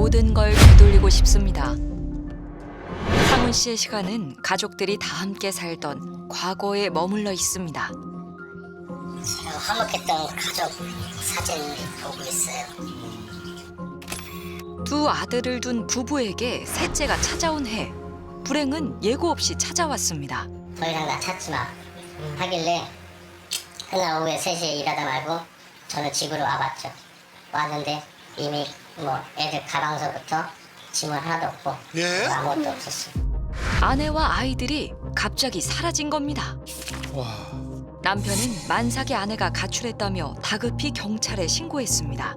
모든 걸 되돌리고 싶습니다. 상훈 씨의 시간은 가족들이 다 함께 살던 과거에 머물러 있습니다. 제가 화목했던 가족 사진 보고 있어요. 두 아들을 둔 부부에게 셋째가 찾아온 해, 불행은 예고 없이 찾아왔습니다. 더 이상 나 찾지 마 하길래 그날 오후에 3시에 일하다 말고 저는 집으로 와봤죠. 왔는데 이미 뭐 애들 가방서부터 짐은 하나도 없고 예? 아무것도 없었어요. 아내와 아이들이 갑자기 사라진 겁니다. 와. 남편은 만삭의 아내가 가출했다며 다급히 경찰에 신고했습니다.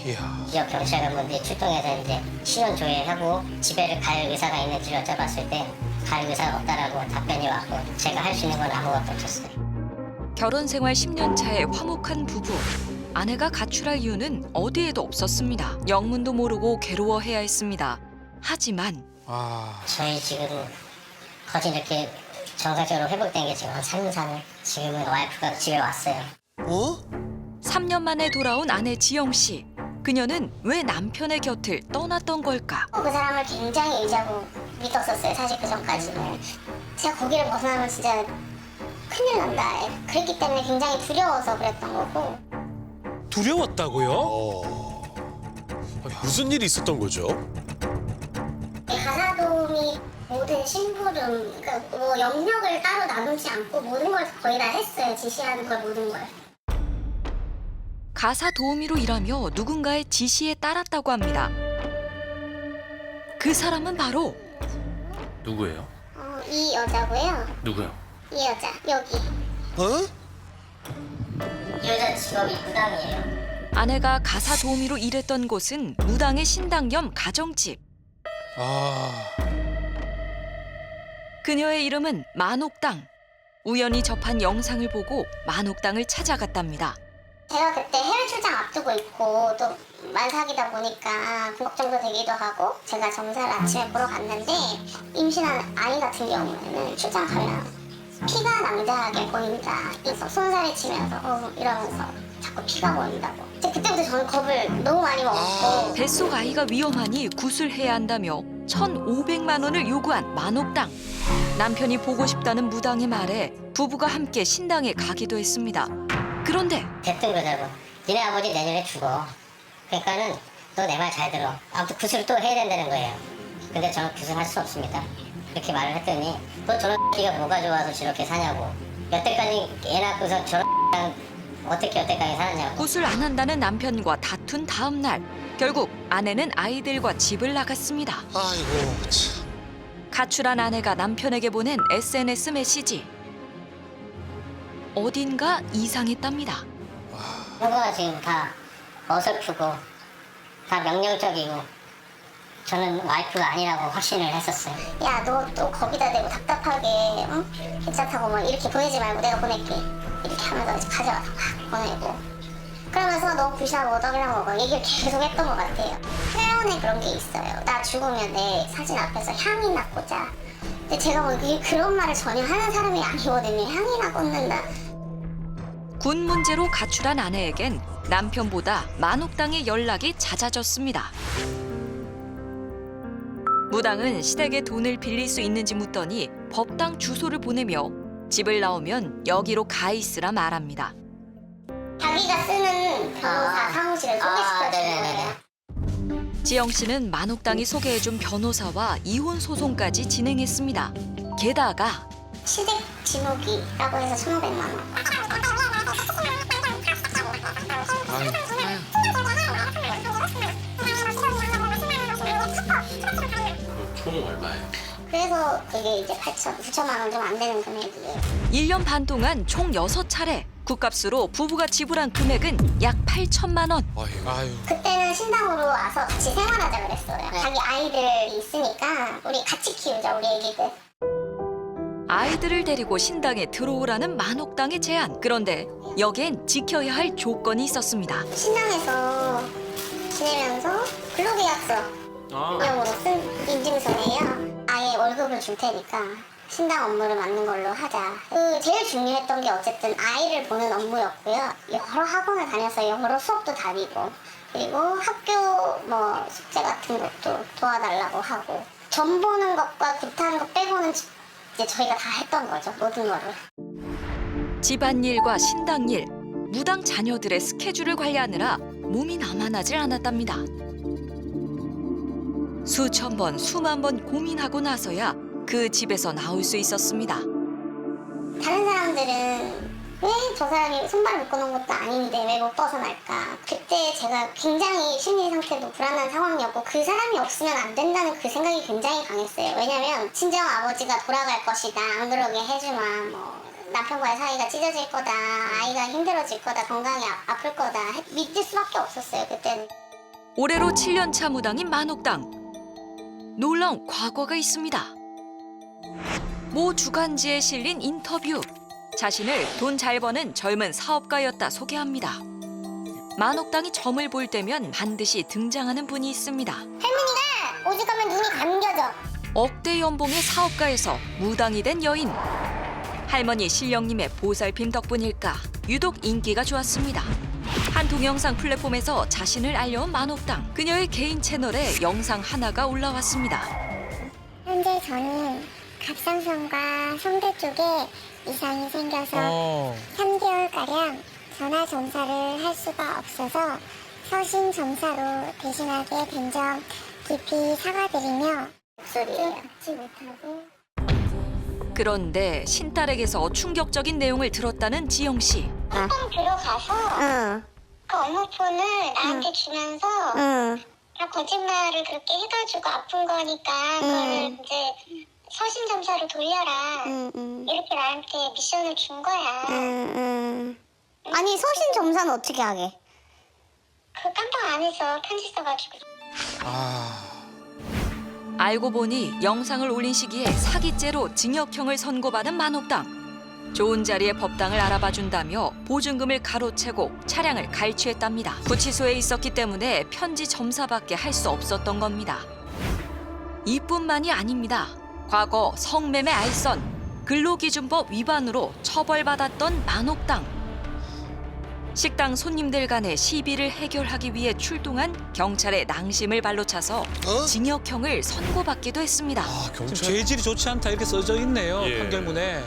이야. 지역 경찰관분들이 출동해서 이제 신원 조회하고 집에를 갈 의사가 있는지를 여쭤봤을 때 갈 의사가 없다라고 답변이 왔고 제가 할 수 있는 건 아무것도 없었어요. 결혼 생활 10년 차의 화목한 부부. 아내가 가출할 이유는 어디에도 없었습니다. 영문도 모르고 괴로워해야 했습니다. 하지만 아. 저희 지금 거진 이렇게 정상적으로 회복된 게 지금 한 3년 지금은 와이프가 집에 왔어요. 어? 3년 만에 돌아온 아내 지영 씨. 그녀는 왜 남편의 곁을 떠났던 걸까? 그 사람을 굉장히 의지하고 믿었었어요. 사실 그 전까지는. 제가 거기를 벗어나면 진짜 큰일 난다. 그랬기 때문에 굉장히 두려워서 그랬던 거고. 두려웠다고요? 무슨 일이 있었던 거죠? 가사도움이 모든 심부름, 그러니까 뭐 영역을 따로 나누지 않고 모든 걸 거의 다 했어요. 지시하는 걸 모든 걸. 가사 도우미로 일하며 누군가의 지시에 따랐다고 합니다. 그 사람은 바로 누구예요? 이 여자고요. 누구요? 이 여자 여기. 어? 이 여자 직업이 무당이에요. 아내가 가사 도우미로 일했던 곳은 무당의 신당 겸 가정집. 아. 그녀의 이름은 만옥당. 우연히 접한 영상을 보고 만옥당을 찾아갔답니다. 제가 그때 해외 출장 앞두고 있고 또 만삭이다 보니까 걱정도 되기도 하고 제가 점사를 아침에 보러 갔는데 임신한 아이 같은 경우에는 출장 가면 피가 낭자하게 보인다. 그래서 손살을 치면서 이러면서 자꾸 피가 보인다고. 그때부터 저는 겁을 너무 많이 먹었고 뱃속 아이가 위험하니 구술해야 한다며 1,500만 원을 요구한 만옥당. 남편이 보고 싶다는 무당의 말에 부부가 함께 신당에 가기도 했습니다. 그런데 대뜸 그러자고 니네 아버지 내년에 죽어. 그러니까는 너 내 말 잘 들어. 아무튼 구슬을 또 해야 된다는 거예요. 근데 저는 구슬할 수 없습니다. 그렇게 말을 했더니 너 저런 X가 뭐가 좋아서 저렇게 사냐고. 여태까지 애 낳고서 저런 X랑 어떻게 여태까지 살았냐고. 구술 안 한다는 남편과 다툰 다음 날 결국 아내는 아이들과 집을 나갔습니다. 아이고 참. 가출한 아내가 남편에게 보낸 SNS 메시지. 어딘가 이상했답니다. 뭔가 지금 다 어설프고 다 명령적이고 저는 와이프가 아니라고 확신을 했었어요. 야 너 또 거기다 대고 답답하게 응? 괜찮다고 뭐 이렇게 보내지 말고 내가 보낼게 이렇게 하면서 이제 가져가서 막 보내고 그러면서 너 굿이나 뭐 떡이나 먹어 얘기를 계속 했던 것 같아요. 표현에 그런 게 있어요. 나 죽으면 내 사진 앞에서 향이나 꽂아. 근데 제가 뭐 그런 말을 전혀 하는 사람이 아니거든요. 향이나 꽂는다. 군 문제로 가출한 아내에겐 남편보다 만옥당의 연락이 잦아졌습니다. 무당은 시댁에 돈을 빌릴 수 있는지 묻더니 법당 주소를 보내며 집을 나오면 여기로 가 있으라 말합니다. 자기가 쓰는 변호사 사무실을 소개시켜주는 네네네네. 거예요. 지영 씨는 만옥당이 소개해준 변호사와 이혼 소송까지 진행했습니다. 게다가 시댁 지목이라고 해서 1,500만 원. 아유. 총 얼마예요? 그래서 그게 이제 9천만 원 좀 안 되는 금액이에요. 1년 반 동안 총 6차례 국값으로 부부가 지불한 금액은 약 8천만 원. 아유. 그때는 신당으로 와서 같이 생활하자 그랬어요. 네. 자기 아이들이 있으니까 우리 같이 키우자 우리 애기들. 아이들을 데리고 신당에 들어오라는 만옥당의 제안. 그런데 여기엔 지켜야 할 조건이 있었습니다. 신당에서 지내면서 근로계약서 용으로 쓴 인증서예요. 아예 월급을 줄 테니까 신당 업무를 맡는 걸로 하자. 제일 중요했던 게 어쨌든 아이를 보는 업무였고요. 여러 학원을 다녀서 여러 수업도 다니고 그리고 학교 뭐 숙제 같은 것도 도와달라고 하고 점 보는 것과 굿하는 것 빼고는 이제 저희가 다 했던 거죠. 모든 거를. 집안일과 신당일, 무당 자녀들의 스케줄을 관리하느라 몸이 남아나질 않았답니다. 수천 번, 수만 번 고민하고 나서야 그 집에서 나올 수 있었습니다. 다른 사람들은 왜 저 사람이 손발 묶어놓은 것도 아닌데 왜 못 벗어날까. 그때 제가 굉장히 심리 상태도 불안한 상황이었고 그 사람이 없으면 안 된다는 그 생각이 굉장히 강했어요. 왜냐면 친정 아버지가 돌아갈 것이다. 안 그러게 해주마. 뭐 남편과의 사이가 찢어질 거다. 아이가 힘들어질 거다. 건강이 아플 거다. 믿을 수밖에 없었어요. 그때는. 올해로 7년 차 무당인 만옥당. 놀라운 과거가 있습니다. 모 주간지에 실린 인터뷰. 자신을 돈 잘 버는 젊은 사업가였다 소개합니다. 만옥당이 점을 볼 때면 반드시 등장하는 분이 있습니다. 할머니가 오죽하면 눈이 감겨져. 억대 연봉의 사업가에서 무당이 된 여인. 할머니 신령님의 보살핌 덕분일까 유독 인기가 좋았습니다. 한 동영상 플랫폼에서 자신을 알려온 만옥당. 그녀의 개인 채널에 영상 하나가 올라왔습니다. 현재 저는 갑상선과 성대 쪽에 이상이 생겨서 3개월가량 전화 점사를 할 수가 없어서 서신 점사로 대신하게 된 점 깊이 사과드리며 목소리를 듣지 못하고. 그런데 신딸에게서 충격적인 내용을 들었다는 지영 씨. 한 번 들어가서 그 어머폰을 나한테 주면서 다 거짓말을 그렇게 해가지고 아픈 거니까 그거를 이제 서신 점사로 돌려라 이렇게 나한테 미션을 준 거야. 아니 서신 점사는 어떻게 하게? 그 깜빡 안에서 편지 써가지고. 알고 보니 영상을 올린 시기에 사기죄로 징역형을 선고받은 만옥당. 좋은 자리에 법당을 알아봐준다며 보증금을 가로채고 차량을 갈취했답니다. 구치소에 있었기 때문에 편지 점사밖에 할 수 없었던 겁니다. 이뿐만이 아닙니다. 과거 성매매 알선, 근로기준법 위반으로 처벌받았던 만옥당. 식당 손님들 간의 시비를 해결하기 위해 출동한 경찰의 낭심을 발로 차서 징역형을 선고받기도 했습니다. 경찰. 지금 죄질이 좋지 않다 이렇게 써져 있네요. 예. 판결문에.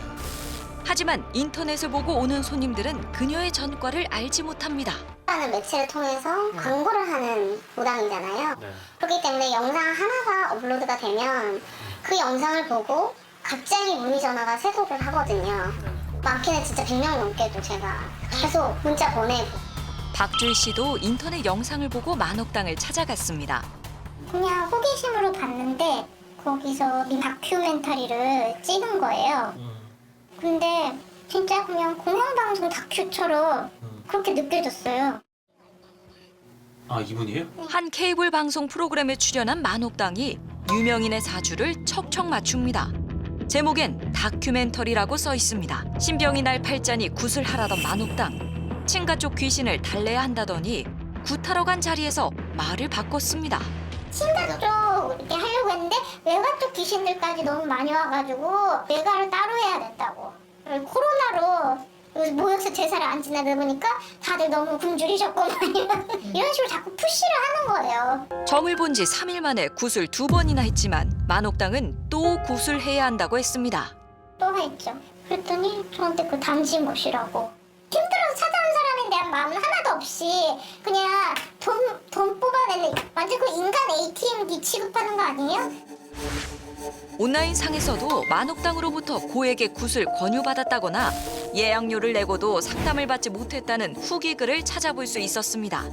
하지만 인터넷을 보고 오는 손님들은 그녀의 전과를 알지 못합니다. 하는 매체를 통해서 광고를 하는 무당이잖아요. 네. 그렇기 때문에 영상 하나가 업로드가 되면 그 영상을 보고 갑자기 문의 전화가 쇄도를 하거든요. 많게는 진짜 100명 넘게도 제가 계속 문자 보내고. 박주희 씨도 인터넷 영상을 보고 만옥당을 찾아갔습니다. 그냥 호기심으로 봤는데 거기서 다큐멘터리를 찍은 거예요. 근데 진짜 그냥 공영방송 다큐처럼 그렇게 느껴졌어요. 아, 이분이에요? 한 케이블 방송 프로그램에 출연한 만옥당이 유명인의 사주를 척척 맞춥니다. 제목엔 다큐멘터리라고 써 있습니다. 신병이 날 팔자니 굿을 하라던 만옥당. 친가 쪽 귀신을 달래야 한다더니 굿하러 간 자리에서 말을 바꿨습니다. 친가 쪽 이렇게 하려고 했는데 외가 쪽 귀신들까지 너무 많이 와가지고 외가를 따로 해야 된다고. 그리고 코로나로 모여서 제사를 안 지내다 보니까 다들 너무 굶주리셨고 이런 식으로 자꾸 푸시를 하는 거예요. 점을 본 지 3일 만에 굿을 2번이나 했지만 만옥당은 또 굿을 해야 한다고 했습니다. 또 했죠. 그랬더니 저한테 그 단지 못이라고. 힘들어서 찾아온 사람에 대한 마음은 하나도 없이 그냥 돈 뽑아내는 완전 그 인간 ATM기 취급하는 거 아니에요? 온라인 상에서도 만옥당으로부터 고액의 굿을 권유받았다거나 예약료를 내고도 상담을 받지 못했다는 후기 글을 찾아볼 수 있었습니다.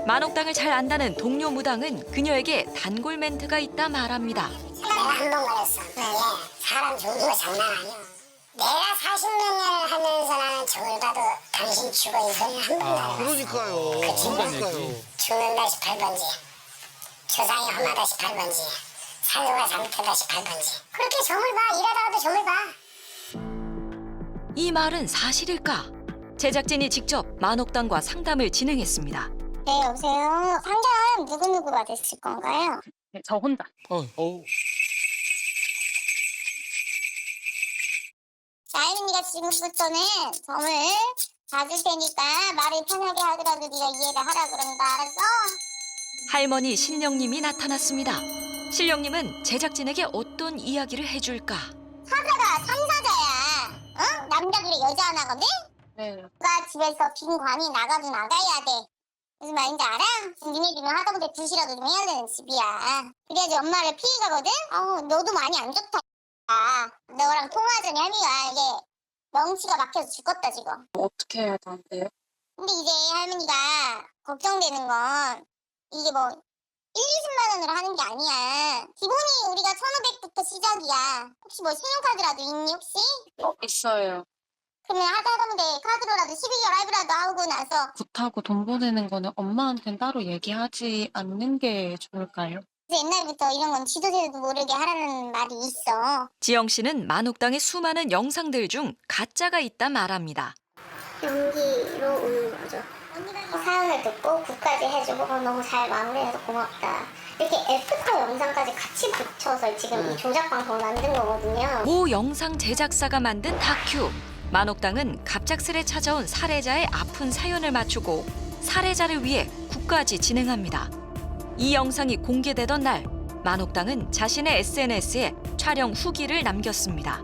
만옥당을 잘 안다는 동료 무당은 그녀에게 단골 멘트가 있다 말합니다. 내가 한 번 걸렸어. 사람 죽는 거 장난 아니야. 내가 40몇 년을 하면서 나는 저걸 봐도 당신 죽어 이 소리 한 번도 안 했어. 그러니까요. 그러니까요. 죽는다 18번지, 조상이 험하다 18번지, 사유가 잘못하다 18번지. 그렇게 점을 봐. 일하다가도 점을 봐. 이 말은 사실일까? 제작진이 직접 만옥당과 상담을 진행했습니다. 네, 여보세요. 상담 누구누구가 됐을 건가요? 저 혼자. 자, 혜민이가 지금부터는 점을 봐줄 테니까 말을 편하게 하더라도 네가 이해를 하라 그런 거 알았어? 할머니 신령님이 나타났습니다. 신령님은 제작진에게 어떤 이야기를 해줄까? 사자가 삼사자야. 어? 남자들이 여자 하나거든? 네. 누가 집에서 빈 관이 나가도 나가야 돼. 무슨 말인지 알아? 니네들은 하다못해 굿이라도 좀 해야 되는 집이야. 그래야지 엄마를 피해가거든? 너도 많이 안 좋다. 너랑 통화 전에 할머니가 이게 명치가 막혀서 죽겠다 지금. 어떻게 해야 되는데요? 근데 이제 할머니가 걱정되는 건 이게 뭐 1, 20만 원으로 하는 게 아니야. 기본이 우리가 1,500부터 시작이야. 혹시 뭐 신용카드라도 있니 혹시? 있어요. 그러면 하다못해 카드로라도 12개월 할부라도 하고 나서 굿하고 돈 보내는 거는 엄마한테는 따로 얘기하지 않는 게 좋을까요? 그래서 옛날부터 이런 건 지도자도 모르게 하라는 말이 있어. 지영 씨는 만옥당의 수많은 영상들 중 가짜가 있다 말합니다. 연기로 오는 거죠. 사연을 듣고 굿까지 해주고 너무 잘 마무리해서 고맙다. 이렇게 애프터 영상까지 같이 붙여서 지금 이 조작 방송을 만든 거거든요. 모 영상 제작사가 만든 다큐. 만옥당은 갑작스레 찾아온 살해자의 아픈 사연을 맞추고 살해자를 위해 굿까지 진행합니다. 이 영상이 공개되던 날 만옥당은 자신의 SNS에 촬영 후기를 남겼습니다.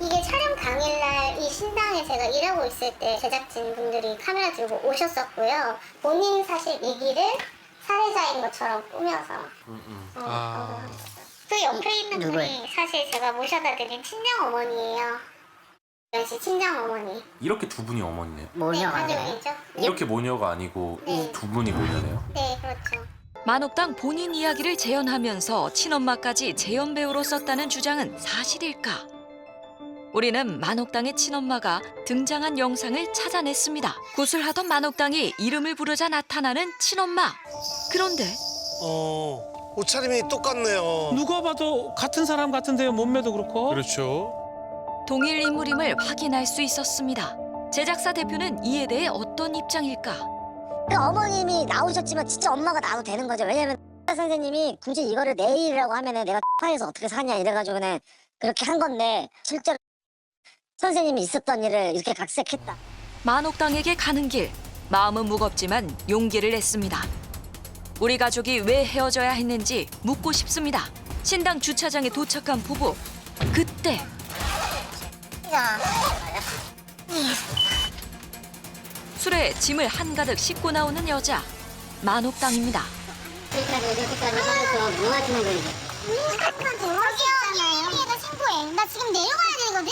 이게 촬영 당일날 이 신당에 제가 일하고 있을 때 제작진 분들이 카메라 들고 오셨었고요. 본인 사실 얘기를 살해자인 것처럼 꾸며서 그 옆에 있는 분이 사실 제가 모셔다 드린 친정 어머니예요. 역시 친정 어머니. 이렇게 두 분이 어머니네요. 모녀가 아니라 가족이죠. 이렇게 모녀가 아니고 네. 두 분이 모녀네요. 네, 그렇죠. 만옥당 본인 이야기를 재현하면서 친엄마까지 재연 배우로 썼다는 주장은 사실일까? 우리는 만옥당의 친엄마가 등장한 영상을 찾아냈습니다. 구슬하던 만옥당이 이름을 부르자 나타나는 친엄마. 그런데 옷차림이 똑같네요. 누가 봐도 같은 사람 같은데요. 몸매도 그렇고. 그렇죠. 동일 인물임을 확인할 수 있었습니다. 제작사 대표는 이에 대해 어떤 입장일까? 그 어머님이 나오셨지만 진짜 엄마가 나와도 되는 거죠. 왜냐면 선생님이 굳이 이거를 내일이라고 하면은 내가 파에서 어떻게 사냐 이래가지고 그냥 그렇게 한 건데 실제로 선생님이 있었던 일을 이렇게 각색했다. 만옥당에게 가는 길. 마음은 무겁지만 용기를 냈습니다. 우리 가족이 왜 헤어져야 했는지 묻고 싶습니다. 신당 주차장에 도착한 부부. 그때 술에 짐을 한가득 싣고 나오는 여자. 만옥당입니다. 여기까지 하면서 뭐 하시는 거예요? 저기요, 신고해. 나 지금 내려가야 되거든?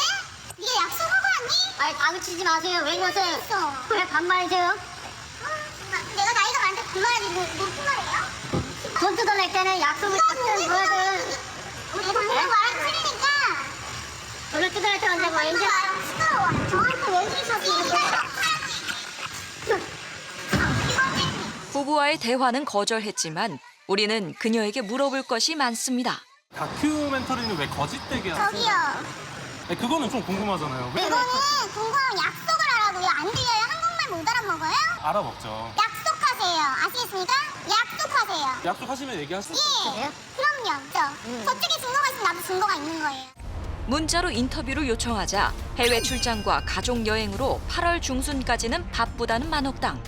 네가 약속하고 왔니? 아니 다그치지 마세요. 왜 그러세요? 왜 반말이세요? 내가 나이가 많은데 그 말이 무슨 말이에요? 돈 뜯어낼 때는 약속을 지키는 거야. 우리 방금 말은 틀리니까 돈을 뜯어낼 때 언제 뭐 하지 언제? 마요. 시끄러워. 저한테 왜 그러셨어요? 부부와의 대화는 거절했지만 우리는 그녀에게 물어볼 것이 많습니다. 다큐멘터리는 왜 거짓되게 하세요? 저기요. 아니, 그거는 좀 궁금하잖아요. 왜 이거는 궁금하면 약속을 하라고요. 안 들려요? 한국말 못 알아먹어요? 알아먹죠. 약속하세요. 아시겠습니까? 약속하세요. 약속하시면 얘기할 수 있어요. 예. 그럼요. 저쪽에 증거가 있으면 나도 증거가 있는 거예요. 문자로 인터뷰를 요청하자 해외 출장과 가족 여행으로 8월 중순까지는 바쁘다는 만옥당.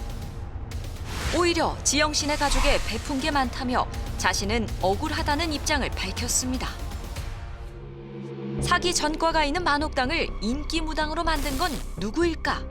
오히려 지영 씨네 가족에 베푼 게 많다며 자신은 억울하다는 입장을 밝혔습니다. 사기 전과가 있는 만옥당을 인기무당으로 만든 건 누구일까?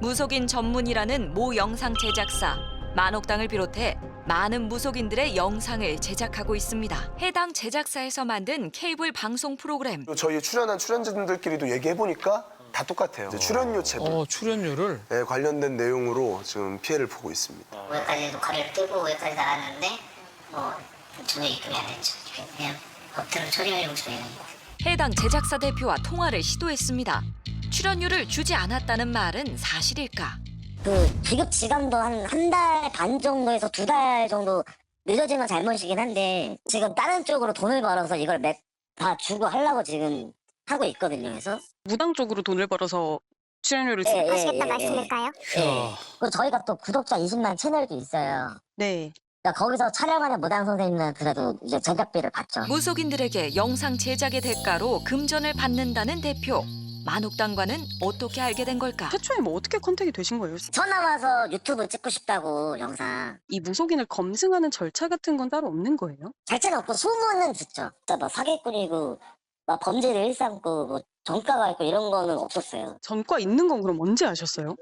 무속인 전문이라는 모 영상 제작사 만옥당을 비롯해 많은 무속인들의 영상을 제작하고 있습니다. 해당 제작사에서 만든 케이블 방송 프로그램. 저희 출연한 출연진들끼리도 얘기해보니까 다 똑같아요. 이제 출연료 체불 출연료를. 관련된 내용으로 지금 피해를 보고 있습니다. 5회까지도 거래를 뜨고 5회까지 나갔는데 뭐 전혀 입금이 안 됐죠. 그냥 법대로 처리하려고 저희는. 해당 제작사 대표와 통화를 시도했습니다. 출연료를 주지 않았다는 말은 사실일까? 그 지급 지감도 한 달 반 정도에서 2달 정도 늦어진 건 잘못이긴 한데 지금 다른 쪽으로 돈을 벌어서 이걸 다 주고 하려고 지금 하고 있거든요. 그래서 무당적으로 돈을 벌어서 출연료를 하시겠다 말씀일까요? 예. 그리고 저희가 또 구독자 20만 채널도 있어요. 네. 그러니까 거기서 촬영하는 무당 선생님은 그래도 이제 제작비를 받죠. 무속인들에게 영상 제작의 대가로 금전을 받는다는 대표. 만옥당과는 어떻게 알게 된 걸까? 최초에 뭐 어떻게 컨택이 되신 거예요? 전화 와서 유튜브 찍고 싶다고 영상. 이 무속인을 검증하는 절차 같은 건 따로 없는 거예요? 잘자는 없고 소문은 듣죠. 진짜 뭐 사기꾼이고 막 범죄를 일삼고 뭐 전과가 있고 이런 거는 없었어요. 전과 있는 건 그럼 언제 아셨어요?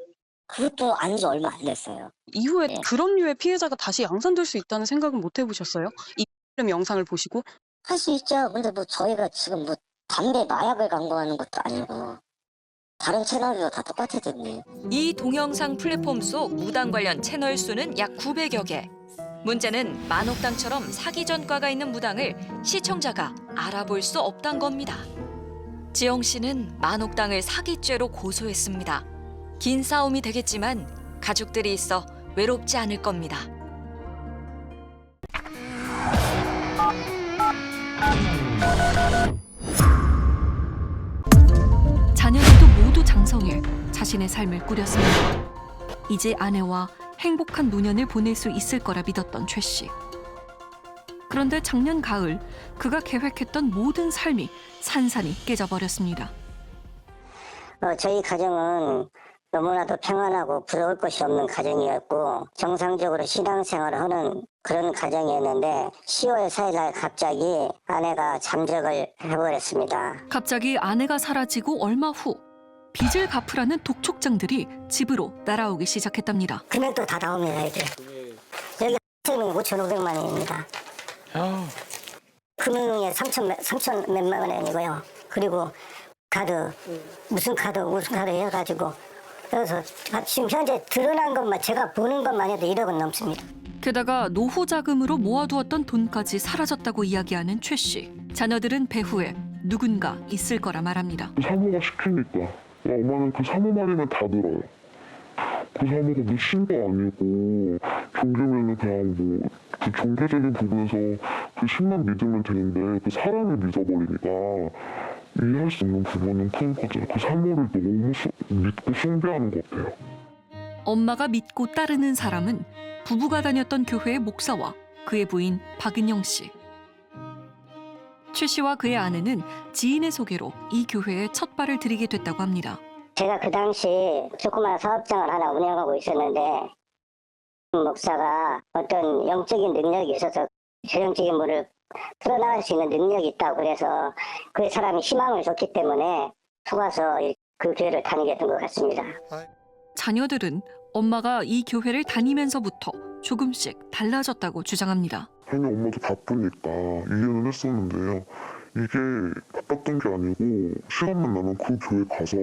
그것도 안 지 얼마 안 됐어요. 이후에 네. 그런 류의 피해자가 다시 양산될 수 있다는 생각은 못 해보셨어요? 이 영상을 보시고? 할 수 있죠. 근데 뭐 저희가 지금 뭐 담배 마약을 광고하는 것도 아니고 다른 채널도 다 똑같았던데. 이 동영상 플랫폼 속 무당 관련 채널 수는 약 900여 개. 문제는 만옥당처럼 사기 전과가 있는 무당을 시청자가 알아볼 수 없단 겁니다. 지영 씨는 만옥당을 사기죄로 고소했습니다. 긴 싸움이 되겠지만 가족들이 있어 외롭지 않을 겁니다. 자녀들도 모두 장성해 자신의 삶을 꾸렸습니다. 이제 아내와 행복한 노년을 보낼 수 있을 거라 믿었던 최 씨. 그런데 작년 가을 그가 계획했던 모든 삶이 산산이 깨져버렸습니다. 저희 가정은 너무나도 평안하고 부러울 것이 없는 가정이었고 정상적으로 신앙생활을 하는 그런 가정이었는데 10월 4일 날 갑자기 아내가 잠적을 해버렸습니다. 갑자기 아내가 사라지고 얼마 후 빚을 갚으라는 독촉장들이 집으로 날아오기 시작했답니다. 금액도 다 나옵니다. 이제 여기 세금이 5,500만 원입니다. 금융에 3천 몇만 원이고요. 그리고 카드 무슨 카드 해가지고 그래서 지금 현재 드러난 것만 제가 보는 것만 해도 1억은 넘습니다. 게다가 노후 자금으로 모아두었던 돈까지 사라졌다고 이야기하는 최 씨. 자녀들은 배후에 누군가 있을 거라 말합니다. 사모가 시키니까 엄마는 그 사모 말이면 다 들어요. 그 사모가 미친 거 아니고 종교면은 그냥 뭐 그 종교적인 부분에서 그 신만 믿으면 되는데 그 사람을 믿어버리니까 이해할 수 없는 부분은 큰 거죠. 그 사모를 너무 믿고 숭배하는 것 같아요. 엄마가 믿고 따르는 사람은 부부가 다녔던 교회의 목사와 그의 부인 박은영 씨. 최 씨와 그의 아내는 지인의 소개로 이 교회에 첫 발을 들이게 됐다고 합니다. 제가 그 당시 조그마한 사업장을 하나 운영하고 있었는데 목사가 어떤 영적인 능력이 있어서 조영적인 물을 풀어나갈 수 있는 능력이 있다고 그래서 그 사람이 희망을 줬기 때문에 속아서 그 교회를 다니게 된 것 같습니다. 자녀들은 엄마가 이 교회를 다니면서부터 조금씩 달라졌다고 주장합니다. 당연히 엄마도 바쁘니까 이해는 했었는데요. 이게 바빴던 게 아니고 시간만 나면 그 교회 가서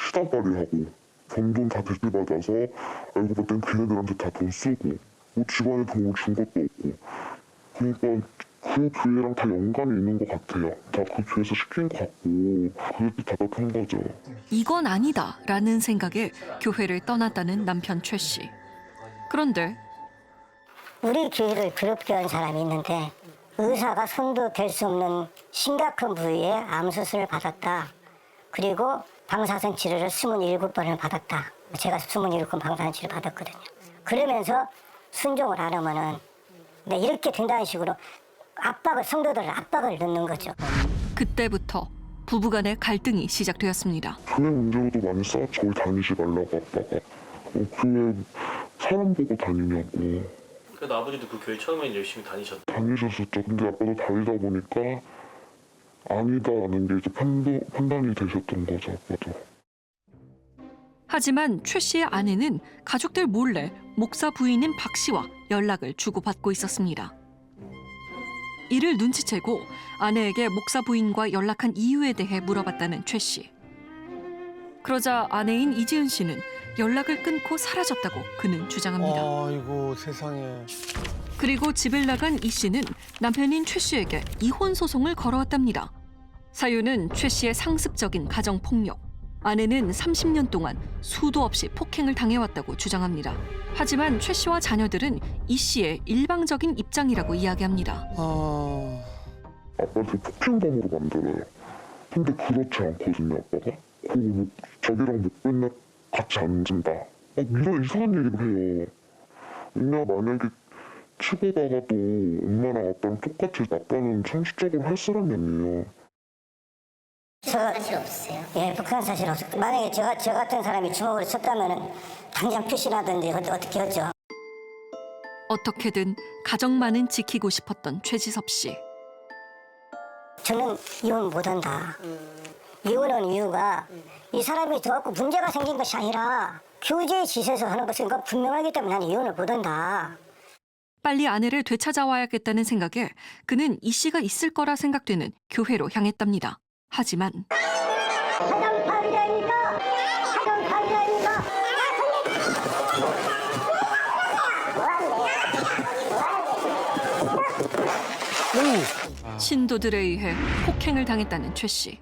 시다발이 하고 번 돈 다 대출받아서 알고 봤더니 걔네들한테 다 돈 쓰고 뭐 집안에 돈을 준 것도 없고 그러니까 그 교회랑 다 연관이 있는 것 같아요. 다 그 교회에서 시킨 것 같고 그게 답답한 거죠. 이건 아니다라는 생각에 교회를 떠났다는 남편 최 씨. 그런데 우리 교회를 괴롭게 한 사람이 있는데 의사가 손도 댈 수 없는 심각한 부위에 암 수술을 받았다. 그리고 방사선 치료를 27번을 받았다. 제가 27번 방사선 치료 받았거든요. 그러면서 순종을 안 하면은 이렇게 된다는 식으로 성도들을 압박을 넣는 거죠. 그때부터 부부간의 갈등이 시작되었습니다. 교회 문제로도 많이 싸웠죠. 거기 다니지 말라고 아빠가. 교회 사람 보고 다니냐고. 그래도 아버지도 그 교회 처음엔 열심히 다니셨었죠. 근데 아빠도 다니다 보니까 아니다라는 게 이제 판단이 되셨던 거죠, 아빠도. 하지만 최 씨의 아내는 가족들 몰래 목사 부인인 박 씨와 연락을 주고받고 있었습니다. 이를 눈치채고 아내에게 목사 부인과 연락한 이유에 대해 물어봤다는 최 씨. 그러자 아내인 이지은 씨는 연락을 끊고 사라졌다고 그는 주장합니다. 아이고 세상에. 그리고 집을 나간 이 씨는 남편인 최 씨에게 이혼 소송을 걸어왔답니다. 사유는 최 씨의 상습적인 가정 폭력. 아내는 30년 동안 수도 없이 폭행을 당해왔다고 주장합니다. 하지만 최 씨와 자녀들은 이 씨의 일방적인 입장이라고 이야기합니다. 아빠한테 폭행범으로 만들어요. 근데 그렇지 않거든요, 아빠가. 그리고 자기랑 못 맨날 같이 앉는다. 이런 이상한 얘기를 해요. 왜냐 만약에 치고 나가도 엄마랑 아빠랑 똑같이 아빠는 상식적으로 할 사람이 아니에요. 사실 없으세요? 예, 북한 사실 없어. 만약에 저 같은 사람이 주먹으로 쳤다면은 당장 표시라든지 어떻게 하죠. 어떻게든 가정만은 지키고 싶었던 최지섭 씨. 저는 이혼 못한다. 이혼한 이유가 이 사람이 더 갖고 문제가 생긴 것이 아니라 교제의 짓에서 하는 것은 분명하기 때문에 나는 이혼을 못한다. 빨리 아내를 되찾아와야겠다는 생각에 그는 이 씨가 있을 거라 생각되는 교회로 향했답니다. 하지만 신도들에 의해 폭행을 당했다는 최 씨.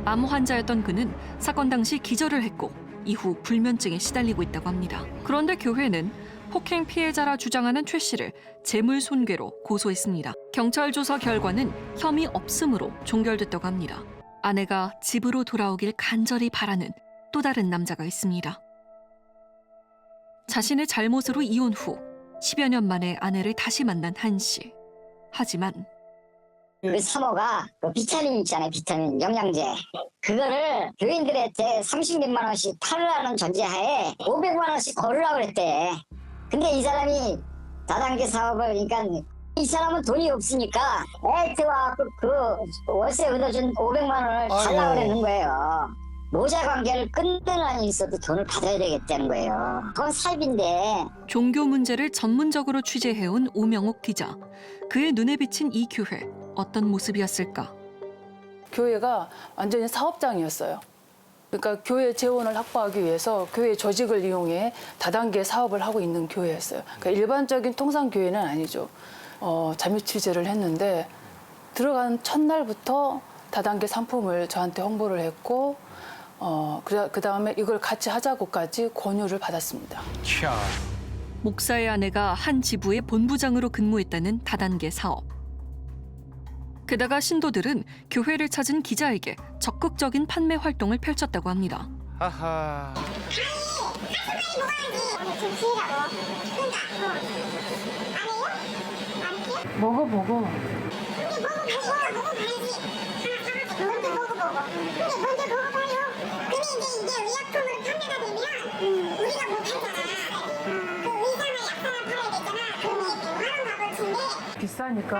암 환자였던 그는 사건 당시 기절을 했고 이후 불면증에 시달리고 있다고 합니다. 그런데 교회는 폭행 피해자라 주장하는 최 씨를 재물손괴로 고소했습니다. 경찰 조사 결과는 혐의 없음으로 종결됐다고 합니다. 아내가 집으로 돌아오길 간절히 바라는 또 다른 남자가 있습니다. 자신의 잘못으로 이혼 후 10여 년 만에 아내를 다시 만난 한 씨. 하지만 그 사모가 그 비타민 있잖아요. 비타민 영양제. 그거를 교인들한테 30몇만 원씩 팔으라는 전제하에 500만 원씩 걸으라고 그랬대. 근데 이 사람이 다단계 사업을 그러니까 이 사람은 돈이 없으니까 애트와 그 월세 얻어준 500만 원을 달라고 그러는 거예요. 모자 관계를 끊는 한이 있어도 돈을 받아야 되겠다는 거예요. 그건 사입인데. 종교 문제를 전문적으로 취재해온 오명옥 기자. 그의 눈에 비친 이 교회, 어떤 모습이었을까? 교회가 완전히 사업장이었어요. 그러니까 교회 재원을 확보하기 위해서 교회 조직을 이용해 다단계 사업을 하고 있는 교회였어요. 그러니까 일반적인 통상교회는 아니죠. 잠입 취재를 했는데 들어간 첫날부터 다단계 상품을 저한테 홍보를 했고 그 다음에 이걸 같이 하자고까지 권유를 받았습니다. 목사의 아내가 한 지부의 본부장으로 근무했다는 다단계 사업. 게다가 신도들은 교회를 찾은 기자에게 적극적인 판매 활동을 펼쳤다고 합니다. 아하. 먹어보고. 비싸니까.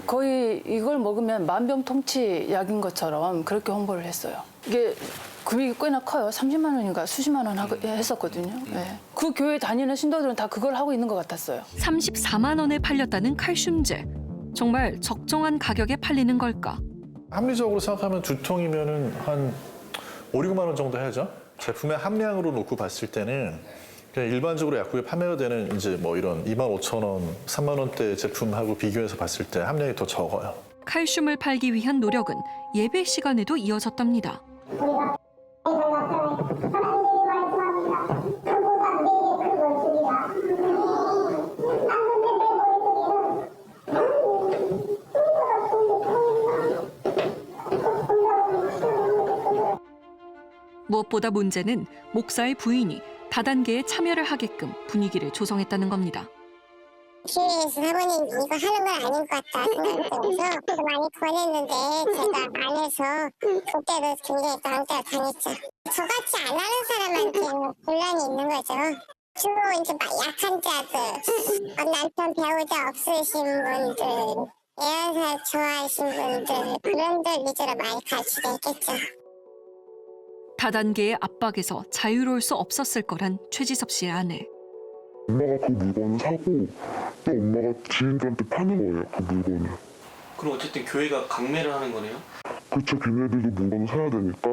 거의 이걸 먹으면 만병통치 약인 것처럼 그렇게 홍보를 했어요. 이게 금액이 꽤나 커요. 30만 원인가 수십만 원 했었거든요. 네. 그 교회 다니는 신도들은 다 그걸 하고 있는 것 같았어요. 34만 원에 팔렸다는 칼슘제. 정말 적정한 가격에 팔리는 걸까? 합리적으로 생각하면 두 통이면은 한 5, 6만 원 정도 해야죠. 제품의 함량으로 놓고 봤을 때는 그냥 일반적으로 약국에 판매가 되는 이제 뭐 이런 25,000원, 3만 원대 제품하고 비교해서 봤을 때 함량이 더 적어요. 칼슘을 팔기 위한 노력은 예배 시간에도 이어졌답니다. 무엇보다 문제는 목사의 부인이 다단계에 참여를 하게끔 분위기를 조성했다는 겁니다. 교회에서 사모님 이거 하는 건 아닌 것 같다 생각하면서 많이 권했는데 제가 안 해서 그때도 굉장히 왕따 당했죠. 저같이 안 하는 사람한테는 곤란이 있는 거죠. 주로 이제 막 약한 자들, 남편 배우자 없으신 분들, 애완사 좋아하신 분들 그런 들 위주로 많이 가르치게 했겠죠. 다단계의 압박에서 자유로울 수 없었을 거란 최지섭 씨의 아내. 엄마가 그 물건을 사고 또 엄마가 지인들한테 파는 거예요. 그 물건을. 그럼 어쨌든 교회가 강매를 하는 거네요? 그쵸. 걔네들도 물건을 사야 되니까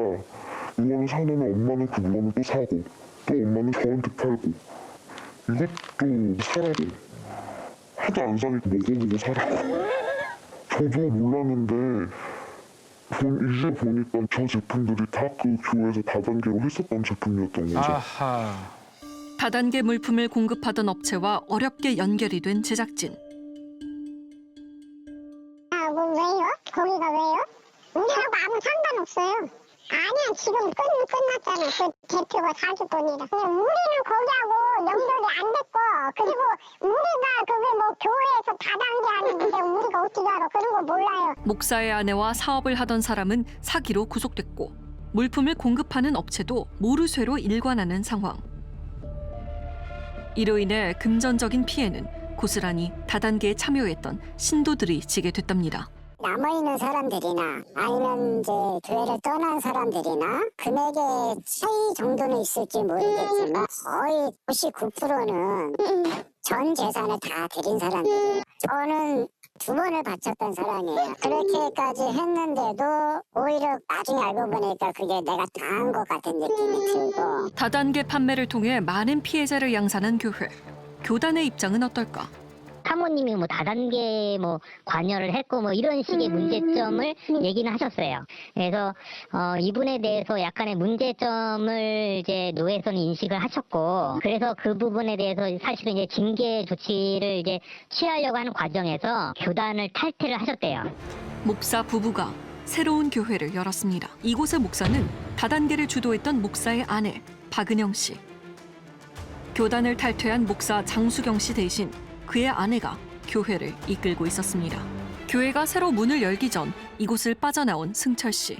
물건을 사놓으면 엄마는 그 물건을 또 사고 또 엄마는 저한테 팔고 이것도 사라고 하도 안 사니까 먹어보고 사라고. 저도 몰랐는데 이제 보니까 저 제품들이 다 그 교회에서 다단계로 했었던 제품이었던 거죠. 아하. 다단계 물품을 공급하던 업체와 어렵게 연결이 된 제작진. 뭐 왜요? 거기가 왜요? 우리하고 아무 상관없어요. 아니야, 지금 끝났잖아. 그 대표가 사주권이라. 우리는 거기하고 연결이 안 됐고, 그리고 우리가 그게 뭐 교회에서 다단계 하는 건데 우리가 어떻게 알아? 그런 거 몰라요. 목사의 아내와 사업을 하던 사람은 사기로 구속됐고 물품을 공급하는 업체도 모르쇠로 일관하는 상황. 이로 인해 금전적인 피해는 고스란히 다단계에 참여했던 신도들이 지게 됐답니다. 남아있는 사람들이나 아니면 이제 교회를 떠난 사람들이나 금액의 차이 정도는 있을지 모르겠지만 거의 99%는 전 재산을 다 드린 사람들이에요. 저는 2번을 바쳤던 사람이에요. 그렇게까지 했는데도 오히려 나중에 알고 보니까 그게 내가 당한 것 같은 느낌이 들고. 다단계 판매를 통해 많은 피해자를 양산한 교회. 교단의 입장은 어떨까? 사모님이 뭐 다단계 뭐 관여를 했고 뭐 이런 식의 문제점을 얘기는 하셨어요. 그래서 이분에 대해서 약간의 문제점을 이제 노회에서는 인식을 하셨고, 그래서 그 부분에 대해서 사실은 이제 징계 조치를 이제 취하려고 하는 과정에서 교단을 탈퇴를 하셨대요. 목사 부부가 새로운 교회를 열었습니다. 이곳의 목사는 다단계를 주도했던 목사의 아내 박은영 씨. 교단을 탈퇴한 목사 장수경 씨 대신 그의 아내가 교회를 이끌고 있었습니다. 교회가 새로 문을 열기 전 이곳을 빠져나온 승철 씨.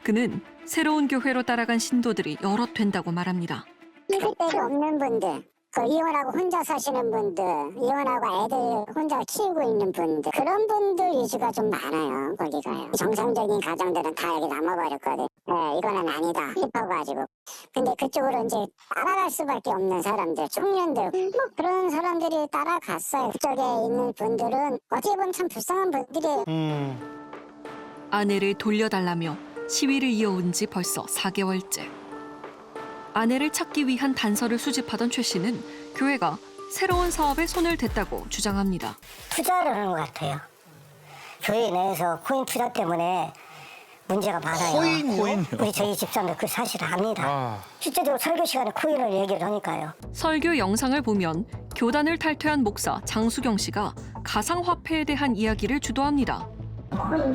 그는 새로운 교회로 따라간 신도들이 여럿 된다고 말합니다. 특별히 없는 분들, 그 이혼하고 혼자 사시는 분들, 이혼하고 애들 혼자 키우고 있는 분들, 그런 분들 위주가 좀 많아요, 거기가요. 정상적인 가정들은 다 여기 남아버렸거든. 네, 이거는 아니다 싶어가지고. 근데 그쪽으로 이제 따라갈 수밖에 없는 사람들, 청년들, 뭐 그런 사람들이 따라갔어요. 그쪽에 있는 분들은 어떻게 보면 참 불쌍한 분들이에요. 아내를 돌려달라며 시위를 이어온 지 벌써 4개월째. 아내를 찾기 위한 단서를 수집하던 최 씨는 교회가 새로운 사업에 손을 댔다고 주장합니다. 투자를 하는 것 같아요. 교회 내에서 코인 투자 때문에 문제가 많아요. 코인이요? 우리 저희 집사람들 그 사실 압니다. 실제로 설교 시간에 코인을 얘기를 하니까요. 설교 영상을 보면 교단을 탈퇴한 목사 장수경 씨가 가상화폐에 대한 이야기를 주도합니다. 코인을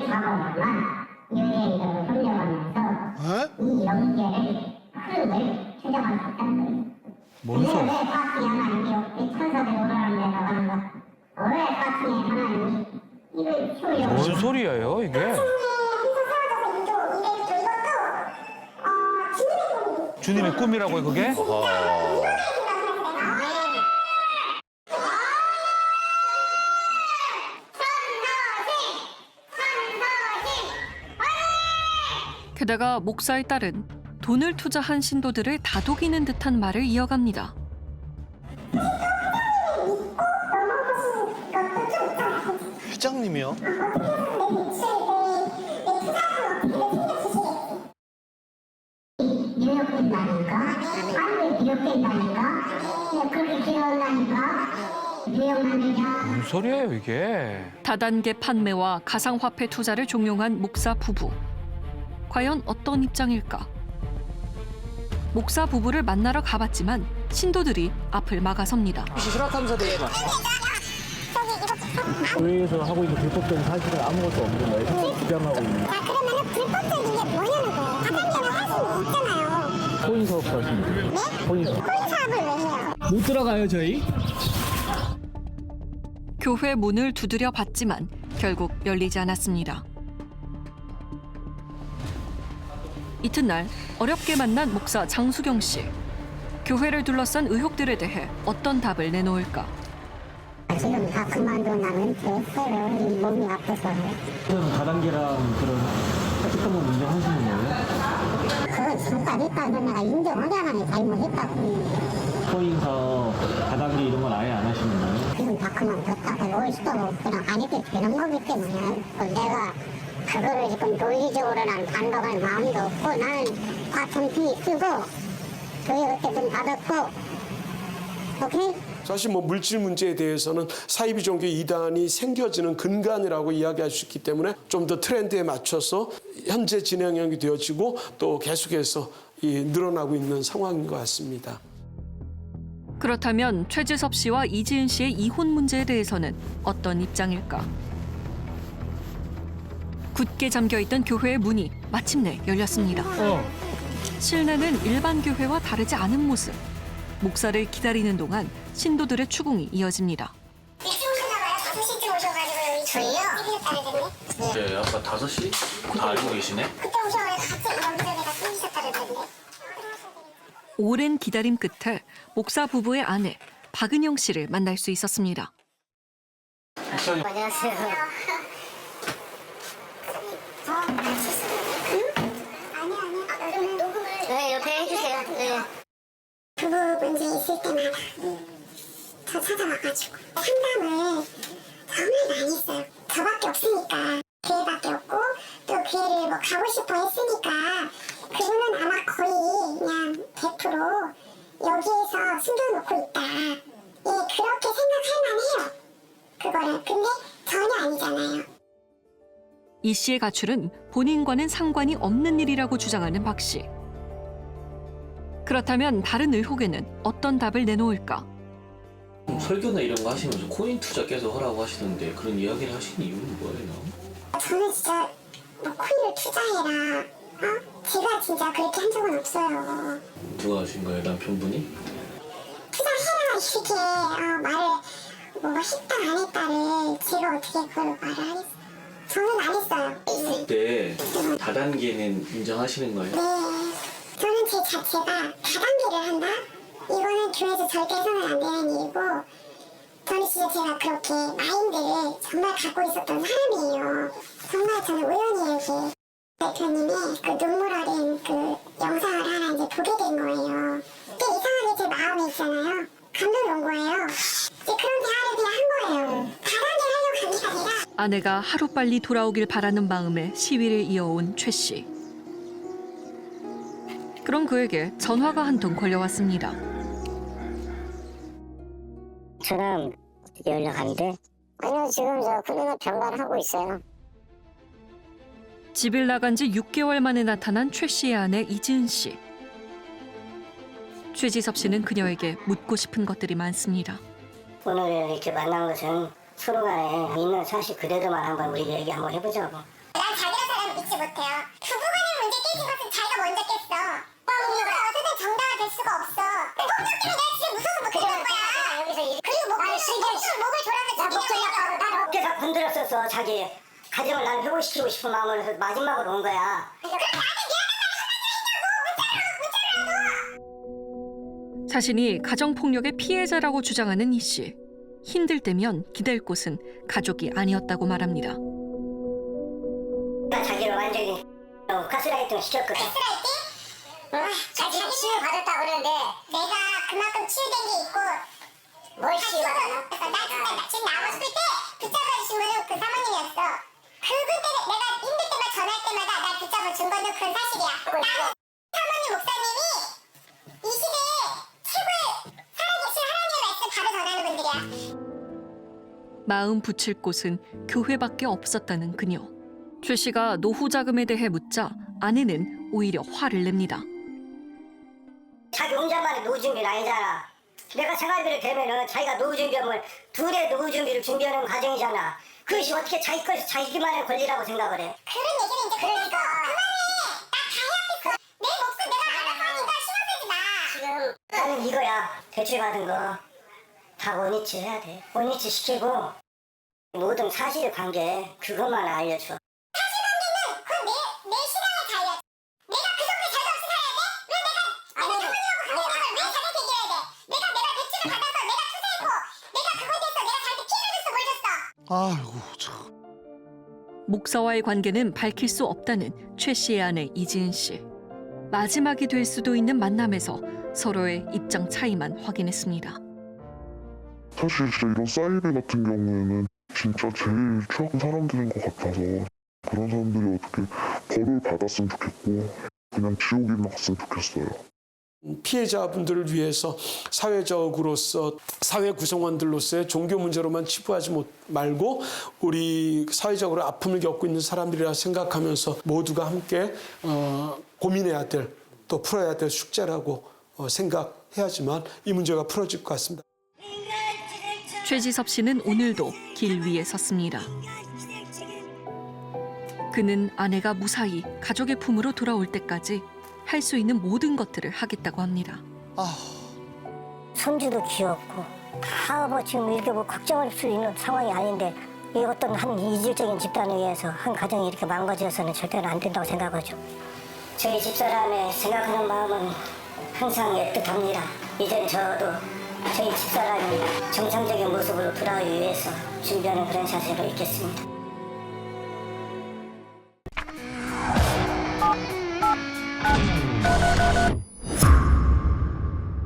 잡아다가 유해를 설명하면서 이 영계를 흐름을 추정하셨다는 거예요. 뭔 소리? 왜 파킹이 하나님이 1,400원을 내려가는 거? 왜 파킹이 하나님이 이걸 키우려고? 뭔 소리예요 이게? 주님의 꿈이라고요 그게? 게다가 목사의 딸은 돈을 투자한 신도들을 다독이는 듯한 말을 이어갑니다. 회장님이요? 뉴욕된다니까? 한국에 뉴욕된다니까? 그렇게 기억나니까? 뉴욕 만들자. 뭔 소리예요 이게? 다단계 판매와 가상화폐 투자를 종용한 목사 부부. 과연 어떤 입장일까? 목사 부부를 만나러 가봤지만 신도들이 앞을 막아섭니다. 교회에서 하고 있는 불법적인 사실은 아무것도 없는 거예요? 주장하고 있는 자, 그러면은 불법적인 게 뭐냐는 거예요. 다단계는 할 수는 없잖아요. 코인 사업 하시는 거예요? 네? 코인 사업. 코인 사업을 왜 해요? 못 들어가요 저희? 교회 문을 두드려 봤지만 결국 열리지 않았습니다. 이튿날 어렵게 만난 목사 장수경 씨. 교회를 둘러싼 의혹들에 대해 어떤 답을 내놓을까? 지금 다 그만두고 나면 됐어요. 이 몸이 아파서. 그럼 다단계랑 그런 사직감을 인정하시는 거예요? 그건 잠깐 있다고 내가 인정하잖아요. 잘못했다고. 코인 사업, 다단계 이런 건 아예 안 하시는 거예요? 지금 다 그만뒀다. 올 수도 그냥 안 해도 되는 거기 때문에 내가 그거를 지금 논리적으로는 반박할 마음도 없고 나는 같은 비 쓰고 교회 어쨌든 받았고 오케이? 사실 뭐 물질 문제에 대해서는 사이비 종교 이단이 생겨지는 근간이라고 이야기할 수 있기 때문에 좀 더 트렌드에 맞춰서 현재 진행형이 되어지고 또 계속해서 늘어나고 있는 상황인 것 같습니다. 그렇다면 최지섭 씨와 이지은 씨의 이혼 문제에 대해서는 어떤 입장일까? 굳게 잠겨있던 교회의 문이 마침내 열렸습니다. 실내는 일반 교회와 다르지 않은 모습. 목사를 기다리는 동안 신도들의 추궁이 이어집니다. 일찍 오셨나봐요. 5시쯤 오셔가지고 저희요? 네, 아까 5시? 다 알고 계시네? 그때 오셔가지고 갑자기 여기저기다 끊기셨다 그러던데. 오랜 기다림 끝에 목사 부부의 아내 박은영 씨를 만날 수 있었습니다. 안녕하세요. 그러면 녹음을 네, 옆에 해주세요. 네. 부부 문제 있을 때마다 저 찾아와가지고 상담을 정말 많이 했어요. 저밖에 없으니까 교회밖에 없고 또 교회를 뭐 가고 싶어 했으니까 그분은 아마 거의 그냥 100% 여기에서 숨겨놓고 있다. 예, 그렇게 생각할 만해요. 그거를. 근데 전혀 아니잖아요. 이 씨의 가출은 본인과는 상관이 없는 일이라고 주장하는 박 씨. 그렇다면 다른 의혹에는 어떤 답을 내놓을까? 설교나 이런 거 하시면서 코인 투자 계속 하라고 하시던데 그런 이야기를 하시는 이유는 뭐예요? 저는 진짜 뭐 코인을 투자해라. 제가 진짜 그렇게 한 적은 없어요. 누가 하신 거예요? 남편분이? 투자해라 이렇게 말을 뭐 했다 안 했다를 제가 어떻게 그걸 말을 하겠어요. 저는 안 했어요. 그때 다단계는 인정하시는 거예요? 네. 저는 제 자체가 다단계를 한다? 이거는 교회에서 절대 해서는 안 되는 일이고 저는 진짜 제가 그렇게 마인드를 정말 갖고 있었던 사람이에요. 정말 저는 우연히 이렇게 대표님의 그 눈물 어린 그 영상을 하나 이제 보게 된 거예요. 그때 이상하게 제 마음에 있잖아요. 감동이 온 거예요. 이제 그런 대화를 그냥 한 거예요. 다단계 하려고 간 게 아니라 아내가 하루빨리 돌아오길 바라는 마음에 시위를 이어온 최 씨. 그런 그에게 전화가 한 통 걸려왔습니다. 저랑 연락하는데 아니요, 지금 저 훈련을 병간하고 있어요. 집을 나간 지 6개월 만에 나타난 최 씨의 아내 이지은 씨. 최지섭 씨는 그녀에게 묻고 싶은 것들이 많습니다. 오늘 이렇게 만난 것은 서로 간에 있는 사실 그대로만 한번 우리 얘기 한번 해보자고. 난 자기란 사람 믿지 못해요. 부부간의 문제 깨진 것은 자기가 먼저 깼어. 우리가 어쨌든 정당화 될 수가 없어. 폭력 때문에 내가 진짜 무서워서 못 하는 거야. 그리고 목을 졸아서 죽이려고. 난 어깨가 건드렸었어. 자기 가정을 난 회복시키고 싶은 마음으로 해서 마지막으로 온 거야. 자신이 가정폭력의 피해자라고 주장하는 이 씨. 힘들 때면 기댈 곳은 가족이 아니었다고 말합니다. 난 자기를 완전히 가스라이팅 시켰거든. 가스라이팅? 자기 치유 받았다 그러는데 내가 그만큼 치유된 게 있고 뭘 치유받았나? 나 지금 나왔을 때 붙잡아 주신 분은 그 사모님이었어. 그분 때문에 내가 힘들 때마다 전화할 때마다 나 붙잡아 준 거는 그건 사실이야. 나는 사모님 목사님이 이 시대에 최고의 살아계신 하나님의 말씀 바로 전하는 분들이야. 마음 붙일 곳은 교회밖에 없었다는 그녀. 최 씨가 노후 자금에 대해 묻자 아내는 오히려 화를 냅니다. 자기 혼자만의 노후 준비는 아니잖아. 내가 생활비를 대면은 자기가 노후 준비하면 둘의 노후 준비를 준비하는 과정이잖아. 그것이 어떻게 자기 것이 자기만의 권리라고 생각을 해. 그런 얘기는 이제 그러니까 그만해. 나 다 해야겠어. 내 목숨 내가 알아서 하니까 신경 쓰지 마. 지금 나는 이거야. 대출 받은 거 다 원위치 해야 돼. 원위치 시키고 모든 사실 관계 그것만 알려줘. 사실관계는 그건 내 신앙의 자유야. 내가 그 정도 자유 없이 살아야 돼? 왜 내가 사모님하고 관계를 왜 자기한테 얘기해야 돼? 내가 대출을 받아서 내가 투자했고 내가 그거에 대해서 내가 자기한테 피해를 줬어 뭘 줬어? 아이고 참. 목사와의 관계는 밝힐 수 없다는 최 씨의 아내 이지은 씨. 마지막이 될 수도 있는 만남에서 서로의 입장 차이만 확인했습니다. 사실 진짜 이런 사이비 같은 경우에는 진짜 제일 취약한 사람들인 것 같아서 그런 사람들이 어떻게 벌을 받았으면 좋겠고 그냥 지옥이나 갔으면 좋겠어요. 피해자분들을 위해서 사회적으로서 사회 구성원들로서의 종교 문제로만 치부하지 말고 우리 사회적으로 아픔을 겪고 있는 사람들이라 생각하면서 모두가 함께 고민해야 될 또 풀어야 될 숙제라고 생각해야지만 이 문제가 풀어질 것 같습니다. 최지섭 씨는 오늘도 길 위에 섰습니다. 그는 아내가 무사히 가족의 품으로 돌아올 때까지 할 수 있는 모든 것들을 하겠다고 합니다. 손주도 귀엽고 다 뭐 지금 이렇게 뭐 걱정할 수 있는 상황이 아닌데 이 어떤 한 이질적인 집단에 의해서 한 가정이 이렇게 망가져서는 절대로 안 된다고 생각하죠. 저희 집사람의 생각하는 마음은 항상 애틋합니다. 이젠 저도 저희 집사람이 정상적인 모습으로 돌아오기 위해서 준비하는 그런 자세로 있겠습니다.